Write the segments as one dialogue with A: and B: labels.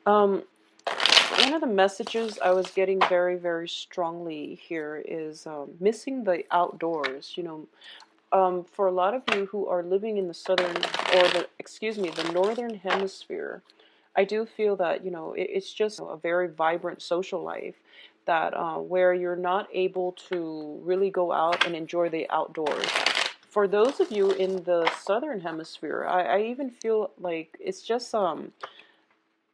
A: Um, One of the messages I was getting very, very strongly here is missing the outdoors. For a lot of you who are living in the southern, or the northern hemisphere, I do feel that, it's just a very vibrant social life that where you're not able to really go out and enjoy the outdoors. For those of you in the southern hemisphere, I even feel like it's just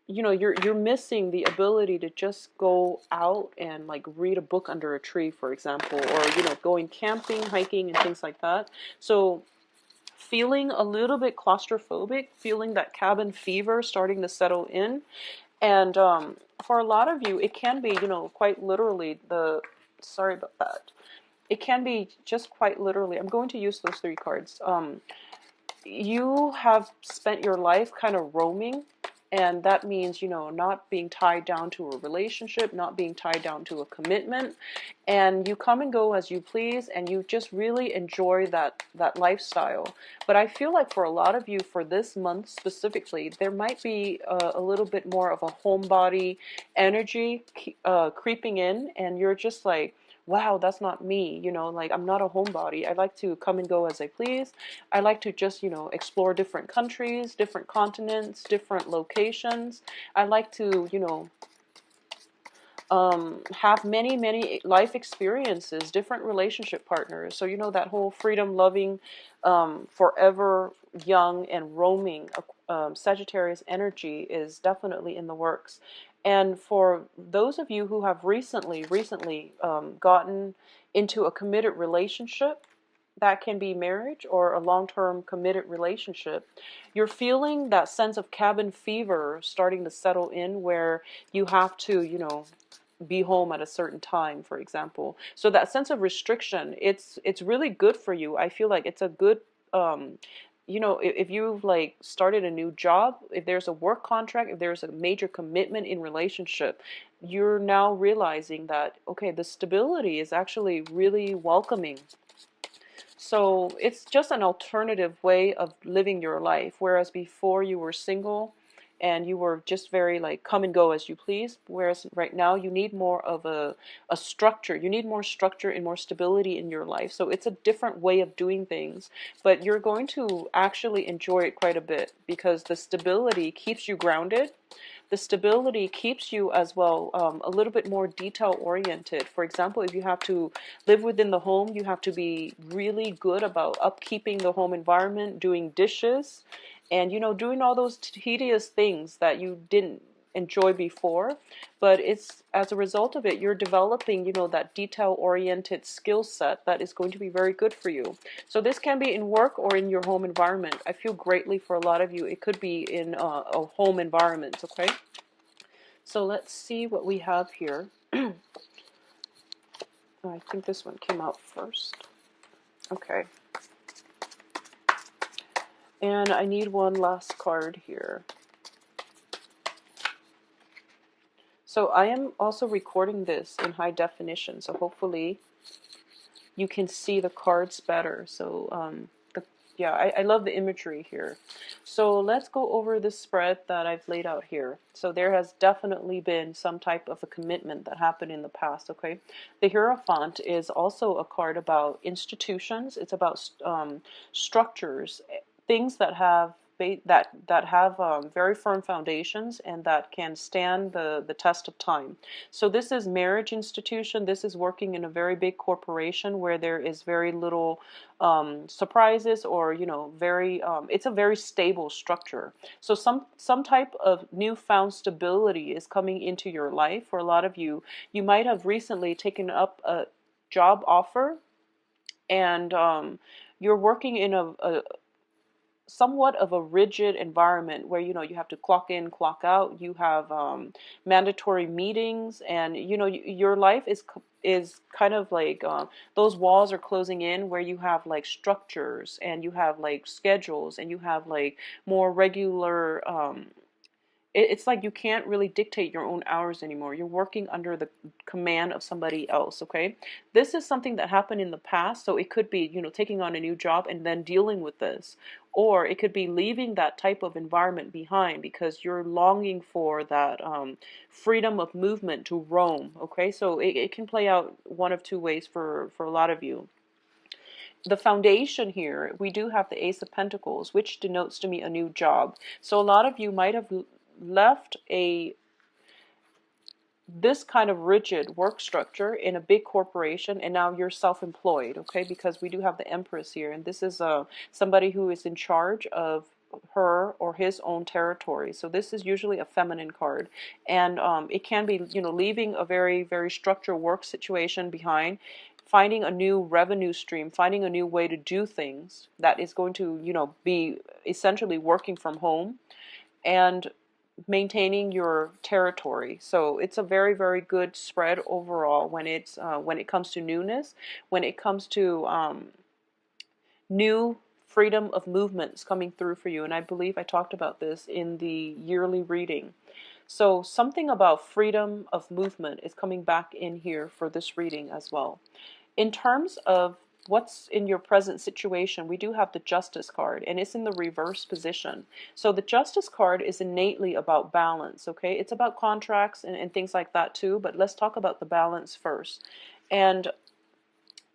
A: you're missing the ability to just go out and like read a book under a tree, for example, or going camping, hiking, and things like that. So feeling a little bit claustrophobic, feeling that cabin fever starting to settle in. And for a lot of you, it can be, quite literally sorry about that. It can be just quite literally, I'm going to use those three cards. You have spent your life kind of roaming, and that means, not being tied down to a relationship, not being tied down to a commitment, and you come and go as you please, and you just really enjoy that lifestyle. But I feel like for a lot of you, for this month specifically, there might be a little bit more of a homebody energy creeping in, and you're just like, wow, that's not me, like I'm not a homebody. I like to come and go as I please. I like to just, explore different countries, different continents, different locations. I like to, have many, many life experiences, different relationship partners. So, that whole freedom loving, forever young and roaming Sagittarius energy is definitely in the works. And for those of you who have recently gotten into a committed relationship, that can be marriage or a long-term committed relationship, you're feeling that sense of cabin fever starting to settle in, where you have to, be home at a certain time, for example. So that sense of restriction, it's really good for you. I feel like it's a good, if you've like started a new job, if there's a work contract, if there's a major commitment in relationship, you're now realizing that, okay, the stability is actually really welcoming. So it's just an alternative way of living your life. Whereas before you were single and you were just very like come and go as you please. Whereas right now you need more of a structure. You need more structure and more stability in your life. So it's a different way of doing things. But you're going to actually enjoy it quite a bit because the stability keeps you grounded. The stability keeps you as well a little bit more detail oriented. For example, if you have to live within the home, you have to be really good about upkeeping the home environment, doing dishes, and doing all those tedious things that you didn't enjoy before. But it's as a result of it, you're developing that detail oriented skill set that is going to be very good for you. So this can be in work or in your home environment. I feel greatly for a lot of you it could be in a home environment. Okay, so let's see what we have here. I think this one came out first. Okay, and I need one last card here. So I am also recording this in high definition, so hopefully you can see the cards better. So yeah, I love the imagery here. So let's go over the spread that I've laid out here. So there has definitely been some type of a commitment that happened in the past, okay? The Hierophant is also a card about institutions. It's about structures, things that have very firm foundations and that can stand the test of time. So this is marriage institution. This is working in a very big corporation where there is very little surprises, or very it's a very stable structure. So some type of newfound stability is coming into your life. For a lot of you, you might have recently taken up a job offer, and you're working in a somewhat of a rigid environment where you have to clock in, clock out. You have mandatory meetings, and your life is kind of like those walls are closing in, where you have like structures and you have like schedules and you have like more regular it's like you can't really dictate your own hours anymore. You're working under the command of somebody else, okay? This is something that happened in the past, so it could be, taking on a new job and then dealing with this. Or it could be leaving that type of environment behind because you're longing for that freedom of movement to roam, okay? So it can play out one of two ways for a lot of you. The foundation here, we do have the Ace of Pentacles, which denotes to me a new job. So a lot of you might have left this kind of rigid work structure in a big corporation, and now you're self-employed, okay? Because we do have the Empress here, and this is somebody who is in charge of her or his own territory. So this is usually a feminine card, and it can be, leaving a very, very structured work situation behind, finding a new revenue stream, finding a new way to do things that is going to, be essentially working from home and maintaining your territory. So it's a very, very good spread overall when it comes to newness, when it comes to new freedom of movements coming through for you. And I believe I talked about this in the yearly reading. So something about freedom of movement is coming back in here for this reading as well. In terms of what's in your present situation, we do have the Justice card, and it's in the reverse position. So the Justice card is innately about balance, okay? It's about contracts and things like that too, but let's talk about the balance first. And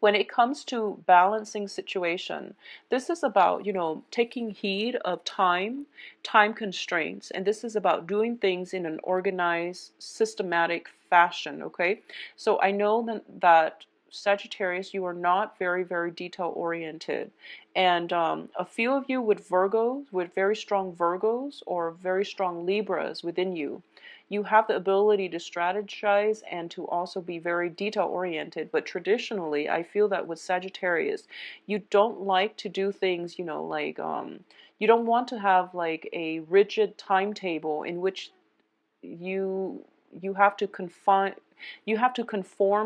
A: when it comes to balancing situation, this is about, taking heed of time constraints, and this is about doing things in an organized, systematic fashion, okay? So I know that Sagittarius, you are not very, very detail oriented, and a few of you with Virgos, with very strong Virgos or very strong Libras within you, you have the ability to strategize and to also be very detail oriented. But traditionally, I feel that with Sagittarius, you don't like to do things, like you don't want to have like a rigid timetable in which you have to conform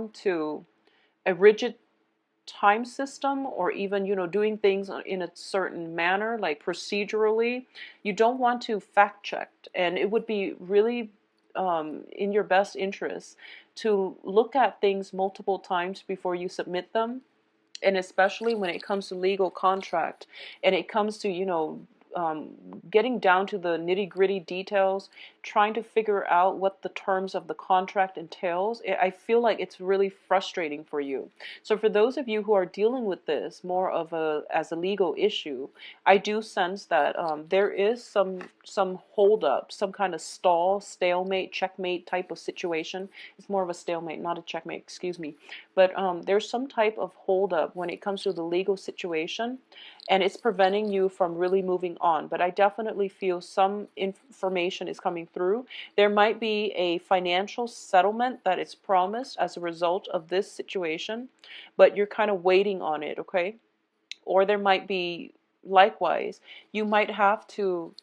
A: to a rigid time system, or even, doing things in a certain manner, like procedurally. You don't want to fact check, and it would be really in your best interest to look at things multiple times before you submit them. And especially when it comes to legal contract, and it comes to, getting down to the nitty-gritty details, trying to figure out what the terms of the contract entails, I feel like it's really frustrating for you. So for those of you who are dealing with this more of as a legal issue, I do sense that there is some hold up, some kind of stall, stalemate, checkmate type of situation. It's more of a stalemate, not a checkmate, excuse me. But there's some type of hold up when it comes to the legal situation, and it's preventing you from really moving on. But I definitely feel some information is coming through. There might be a financial settlement that is promised as a result of this situation, but you're kind of waiting on it, okay? Or there might be, likewise, you might have to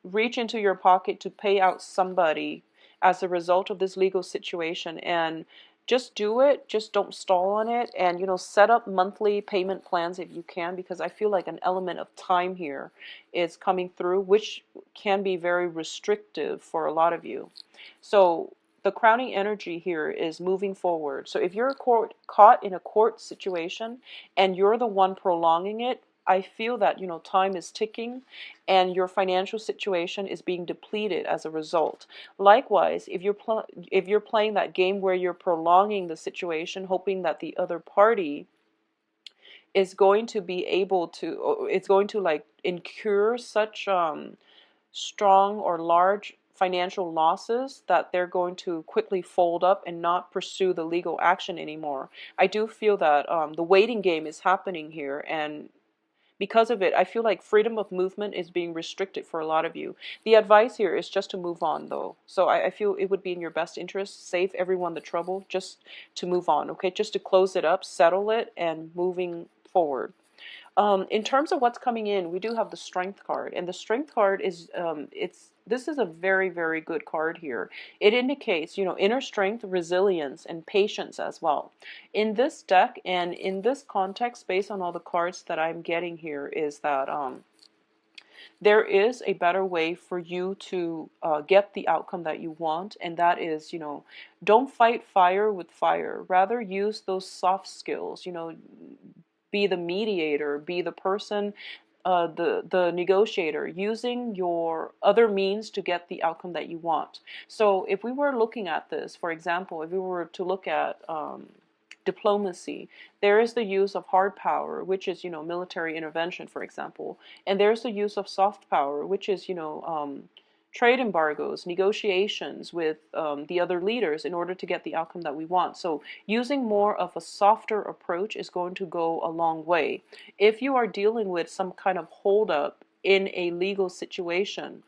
A: reach into your pocket to pay out somebody as a result of this legal situation, and just do it. Just don't stall on it, and set up monthly payment plans if you can, because I feel like an element of time here is coming through, which can be very restrictive for a lot of you. So the crowning energy here is moving forward. So if you're caught in a court situation and you're the one prolonging it, I feel that time is ticking and your financial situation is being depleted as a result. Likewise, if you're playing that game where you're prolonging the situation, hoping that the other party is going to be able to, or it's going to like incur such strong or large financial losses that they're going to quickly fold up and not pursue the legal action anymore. I do feel that the waiting game is happening here, and because of it, I feel like freedom of movement is being restricted for a lot of you. The advice here is just to move on, though. So I feel it would be in your best interest, save everyone the trouble, just to move on, okay? Just to close it up, settle it, and moving forward. In terms of what's coming in, we do have the Strength card, and the Strength card is this is a very, very good card here. It indicates, inner strength, resilience, and patience as well. In this deck and in this context, based on all the cards that I'm getting here, is that there is a better way for you to get the outcome that you want, and that is, don't fight fire with fire. Rather, use those soft skills, be the mediator, be the person, the negotiator, using your other means to get the outcome that you want. So if we were looking at this, for example, if we were to look at diplomacy, there is the use of hard power, which is, military intervention, for example, and there's the use of soft power, which is, trade embargoes, negotiations with the other leaders in order to get the outcome that we want. So using more of a softer approach is going to go a long way. If you are dealing with some kind of holdup in a legal situation,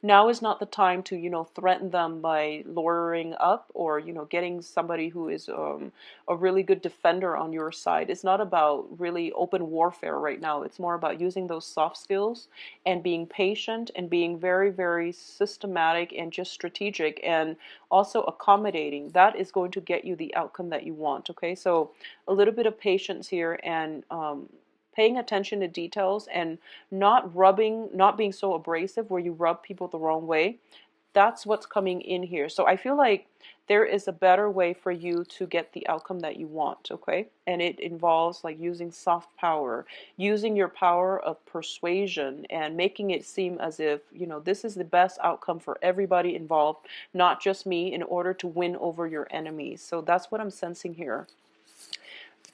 A: now is not the time to, threaten them by lawyering up, or, getting somebody who is a really good defender on your side. It's not about really open warfare right now. It's more about using those soft skills and being patient and being very, very systematic and just strategic and also accommodating. That is going to get you the outcome that you want. Okay, so a little bit of patience here, and paying attention to details, and not being so abrasive where you rub people the wrong way. That's what's coming in here. So I feel like there is a better way for you to get the outcome that you want, okay? And it involves like using soft power, using your power of persuasion, and making it seem as if, this is the best outcome for everybody involved, not just me, in order to win over your enemies. So that's what I'm sensing here.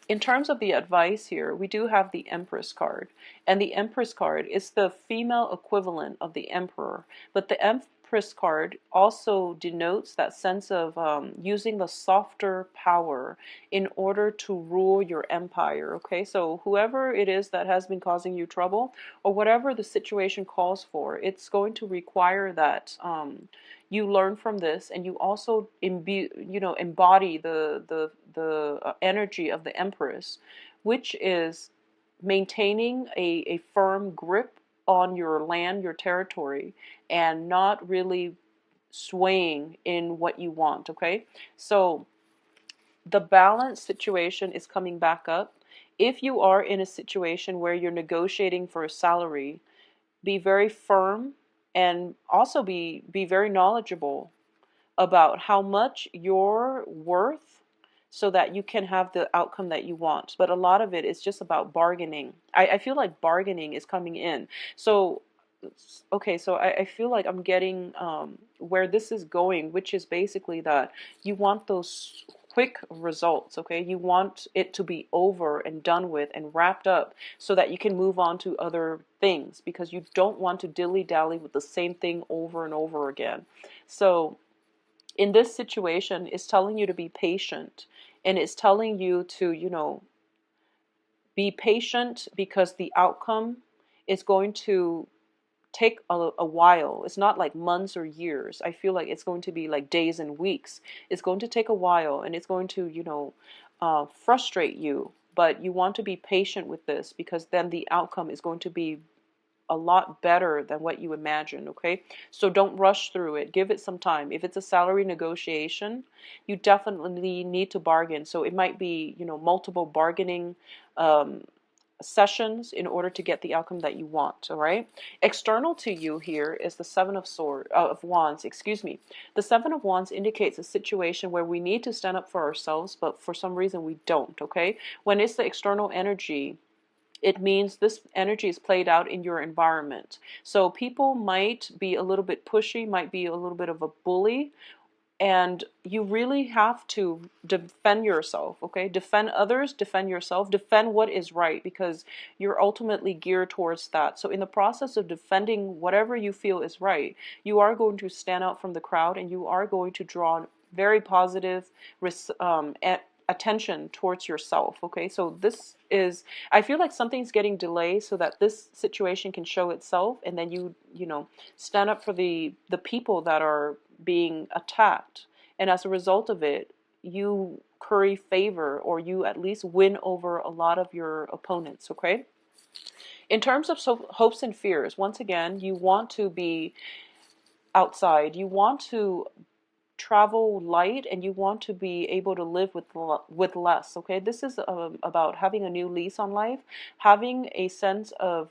A: In terms of the advice here, we do have the Empress card. And the Empress card is the female equivalent of the Emperor. But the Empress card also denotes that sense of using the softer power in order to rule your empire. Okay, so whoever it is that has been causing you trouble, or whatever the situation calls for, it's going to require that you learn from this, and you also embody the energy of the Empress, which is maintaining a firm grip on your land, your territory, and not really swaying in what you want. Okay, so the balance situation is coming back up. If you are in a situation where you're negotiating for a salary, be very firm, and also be very knowledgeable about how much you're worth, so that you can have the outcome that you want. But a lot of it is just about bargaining. I feel like bargaining is coming in. So okay, so I feel like I'm getting where this is going, which is basically that you want those quick results. Okay, you want it to be over and done with and wrapped up, so that you can move on to other things, because you don't want to dilly-dally with the same thing over and over again. So in this situation, it's telling you to be patient, and it's telling you to, be patient, because the outcome is going to take a while. It's not like months or years. I feel like it's going to be like days and weeks. It's going to take a while, and it's going to, frustrate you. But you want to be patient with this, because then the outcome is going to be a lot better than what you imagined. Okay, so don't rush through it. Give it some time. If it's a salary negotiation, you definitely need to bargain. So it might be, multiple bargaining sessions in order to get the outcome that you want. All right, external to you here is the of wands, excuse me. The Seven of Wands indicates a situation where we need to stand up for ourselves, but for some reason we don't. Okay, when it's the external energy, it means this energy is played out in your environment. So people might be a little bit pushy, might be a little bit of a bully, and you really have to defend yourself. Okay, defend others, defend yourself, defend what is right, because you're ultimately geared towards that. So in the process of defending whatever you feel is right, you are going to stand out from the crowd, and you are going to draw very positive attention towards yourself. Okay, so this is, I feel like something's getting delayed so that this situation can show itself, and then you stand up for the people that are being attacked, and as a result of it, you curry favor, or you at least win over a lot of your opponents. Okay, in terms of hopes and fears, once again, you want to be outside, you want to travel light, and you want to be able to live with less. Okay, this is about having a new lease on life, having a sense of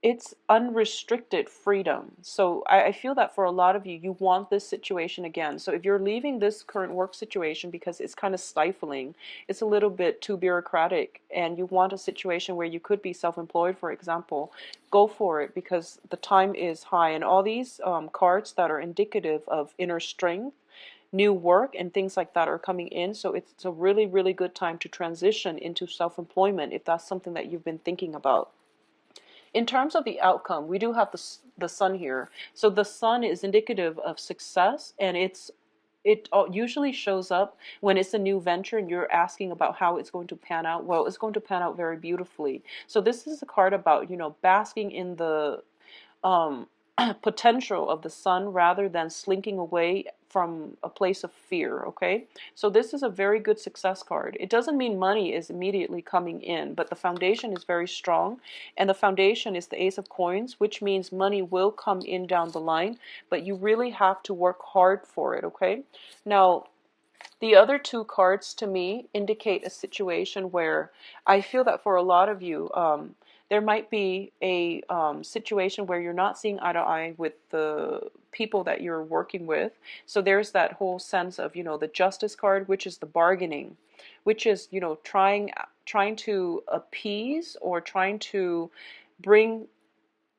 A: it's unrestricted freedom. So I feel that for a lot of you, you want this situation again. So if you're leaving this current work situation because it's kind of stifling, it's a little bit too bureaucratic, and you want a situation where you could be self-employed, for example, go for it, because the time is high. And all these cards that are indicative of inner strength, new work, and things like that are coming in. So it's a really, really good time to transition into self-employment if that's something that you've been thinking about. In terms of the outcome, we do have the sun here. So the sun is indicative of success, and it usually shows up when it's a new venture and you're asking about how it's going to pan out. Well, it's going to pan out very beautifully. So this is a card about, basking in the um, potential of the sun rather than slinking away from a place of fear, okay? So this is a very good success card. It doesn't mean money is immediately coming in, but the foundation is very strong, and the foundation is the Ace of Coins, which means money will come in down the line, but you really have to work hard for it, okay? Now, the other two cards to me indicate a situation where I feel that for a lot of you, there might be a situation where you're not seeing eye to eye with the people that you're working with. So there's that whole sense of, the Justice card, which is the bargaining, which is, trying to appease or trying to bring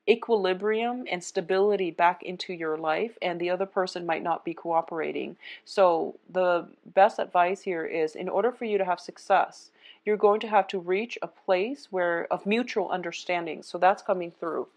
A: equilibrium and stability back into your life, and the other person might not be cooperating. So the best advice here is, in order for you to have success, you're going to have to reach a place where of mutual understanding. So that's coming through.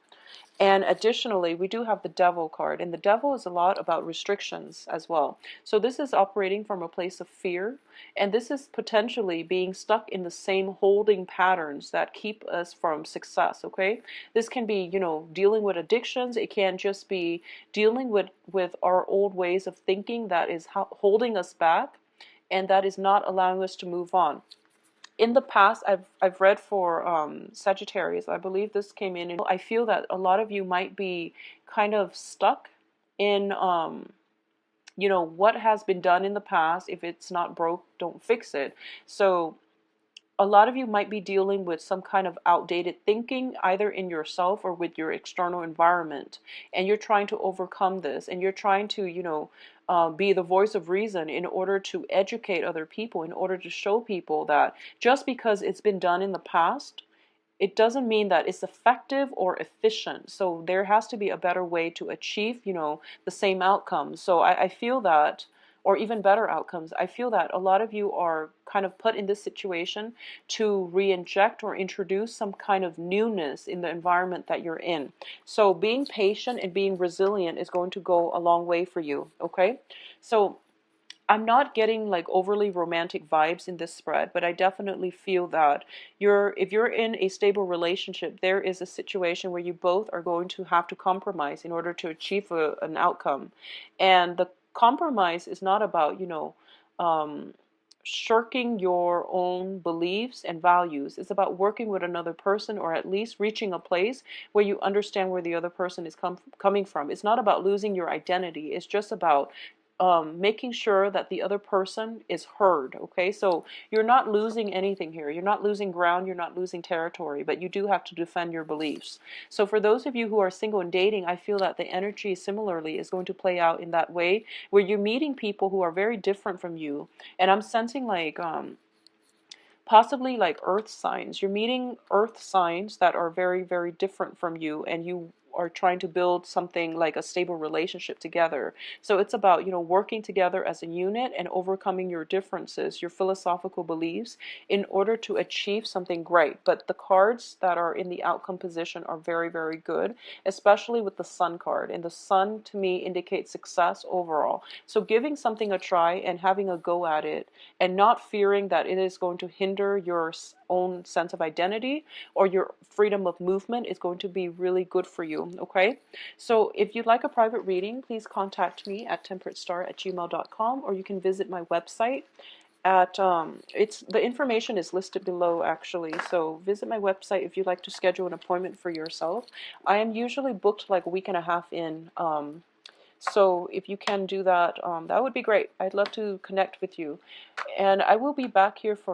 A: And additionally, we do have the Devil card, and the Devil is a lot about restrictions as well. So this is operating from a place of fear, and this is potentially being stuck in the same holding patterns that keep us from success, okay? This can be, dealing with addictions. It can just be dealing with our old ways of thinking that is holding us back, and that is not allowing us to move on. In the past, I've read for Sagittarius. I believe this came in. And I feel that a lot of you might be kind of stuck in, what has been done in the past. If it's not broke, don't fix it. So a lot of you might be dealing with some kind of outdated thinking, either in yourself or with your external environment. And you're trying to overcome this, and you're trying to, be the voice of reason in order to educate other people, in order to show people that just because it's been done in the past, it doesn't mean that it's effective or efficient. So there has to be a better way to achieve, the same outcome. So I feel that, or even better outcomes, I feel that a lot of you are kind of put in this situation to re-inject or introduce some kind of newness in the environment that you're in. So being patient and being resilient is going to go a long way for you, okay? So I'm not getting like overly romantic vibes in this spread, but I definitely feel that if you're in a stable relationship, there is a situation where you both are going to have to compromise in order to achieve an outcome. And the compromise is not about, shirking your own beliefs and values. It's about working with another person, or at least reaching a place where you understand where the other person is coming from. It's not about losing your identity. It's just about making sure that the other person is heard, okay? So you're not losing anything here. You're not losing ground. You're not losing territory, but you do have to defend your beliefs. So for those of you who are single and dating, I feel that the energy similarly is going to play out in that way, where you're meeting people who are very different from you. And I'm sensing like possibly like earth signs. You're meeting earth signs that are very, very different from you, and you are trying to build something like a stable relationship together. So it's about, working together as a unit and overcoming your differences, your philosophical beliefs, in order to achieve something great. But the cards that are in the outcome position are very, very good, especially with the Sun card. And the Sun, to me, indicates success overall. So giving something a try and having a go at it, and not fearing that it is going to hinder your own sense of identity or your freedom of movement, is going to be really good for you, okay? So if you'd like a private reading, please contact me at temperatestar@gmail.com, or you can visit my website at the information is listed below, actually. So visit my website if you'd like to schedule an appointment for yourself. I am usually booked like a week and a half in, so if you can do that, that would be great. I'd love to connect with you. And I will be back here for